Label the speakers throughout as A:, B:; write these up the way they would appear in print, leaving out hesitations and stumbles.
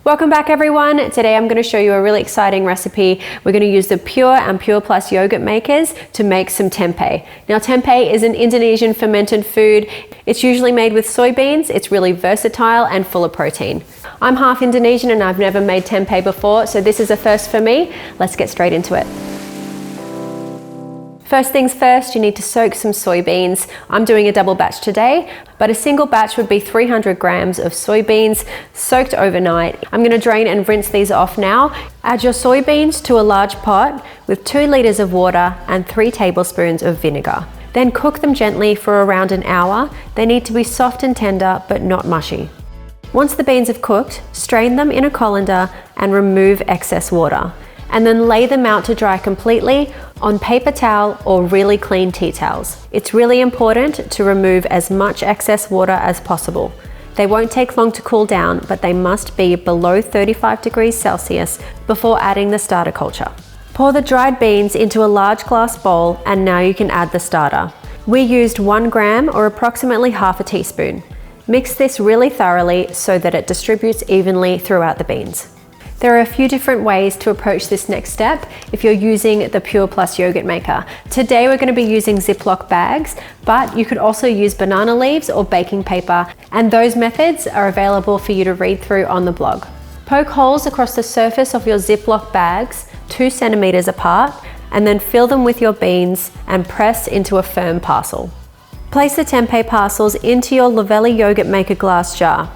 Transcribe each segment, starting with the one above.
A: Welcome back everyone. Today I'm going to show you a really exciting recipe. We're going to use the Pure and Pure Plus yogurt makers to make some tempeh. Now tempeh is an Indonesian fermented food. It's usually made with soybeans. It's really versatile and full of protein. I'm half Indonesian and I've never made tempeh before, so this is a first for me. Let's get straight into it. First things first, you need to soak some soybeans. I'm doing a double batch today, but a single batch would be 300 grams of soybeans soaked overnight. I'm going to drain and rinse these off now. Add your soybeans to a large pot with 2 liters of water and 3 tablespoons of vinegar. Then cook them gently for around an hour. They need to be soft and tender, but not mushy. Once the beans have cooked, strain them in a colander and remove excess water. And then lay them out to dry completely on paper towel or really clean tea towels. It's really important to remove as much excess water as possible. They won't take long to cool down, but they must be below 35 degrees Celsius before adding the starter culture. Pour the dried beans into a large glass bowl and now you can add the starter. We used 1 gram or approximately half a teaspoon. Mix this really thoroughly so that it distributes evenly throughout the beans. There are a few different ways to approach this next step if you're using the Pure Plus yogurt maker. Today we're going to be using Ziploc bags, but you could also use banana leaves or baking paper, and those methods are available for you to read through on the blog. Poke holes across the surface of your Ziploc bags 2 centimeters apart, and then fill them with your beans and press into a firm parcel. Place the tempeh parcels into your Luvele yogurt maker glass jar,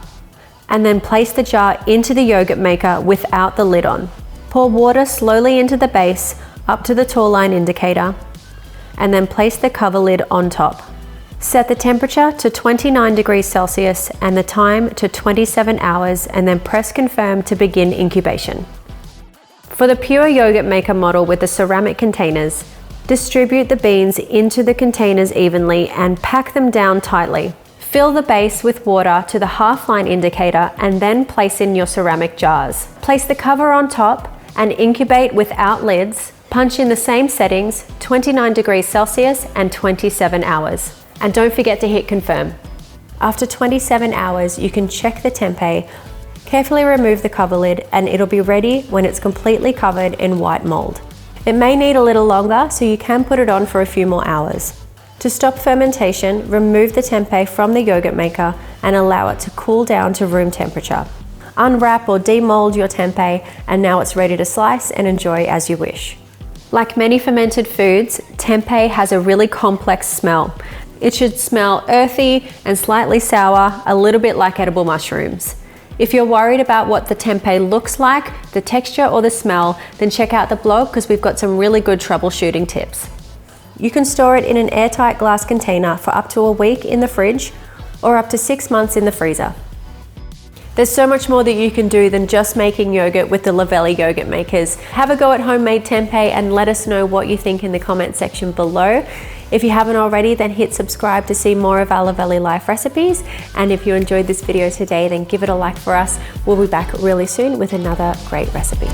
A: and then place the jar into the yogurt maker without the lid on. Pour water slowly into the base up to the tall line indicator, and then place the cover lid on top. Set the temperature to 29 degrees Celsius and the time to 27 hours, and then press confirm to begin incubation. For the Pure yogurt maker model with the ceramic containers, distribute the beans into the containers evenly and pack them down tightly. Fill the base with water to the half line indicator and then place in your ceramic jars. Place the cover on top and incubate without lids. Punch in the same settings, 29 degrees Celsius and 27 hours. And don't forget to hit confirm. After 27 hours, you can check the tempeh, carefully remove the cover lid, and it'll be ready when it's completely covered in white mold. It may need a little longer, so you can put it on for a few more hours. To stop fermentation, remove the tempeh from the yogurt maker and allow it to cool down to room temperature. Unwrap or demold your tempeh, and now it's ready to slice and enjoy as you wish. Like many fermented foods, tempeh has a really complex smell. It should smell earthy and slightly sour, a little bit like edible mushrooms. If you're worried about what the tempeh looks like, the texture or the smell, then check out the blog because we've got some really good troubleshooting tips. You can store it in an airtight glass container for up to a week in the fridge or up to 6 months in the freezer. There's so much more that you can do than just making yogurt with the Luvele yogurt makers. Have a go at homemade tempeh and let us know what you think in the comment section below. If you haven't already, then hit subscribe to see more of our Luvele life recipes. And if you enjoyed this video today, then give it a like for us. We'll be back really soon with another great recipe.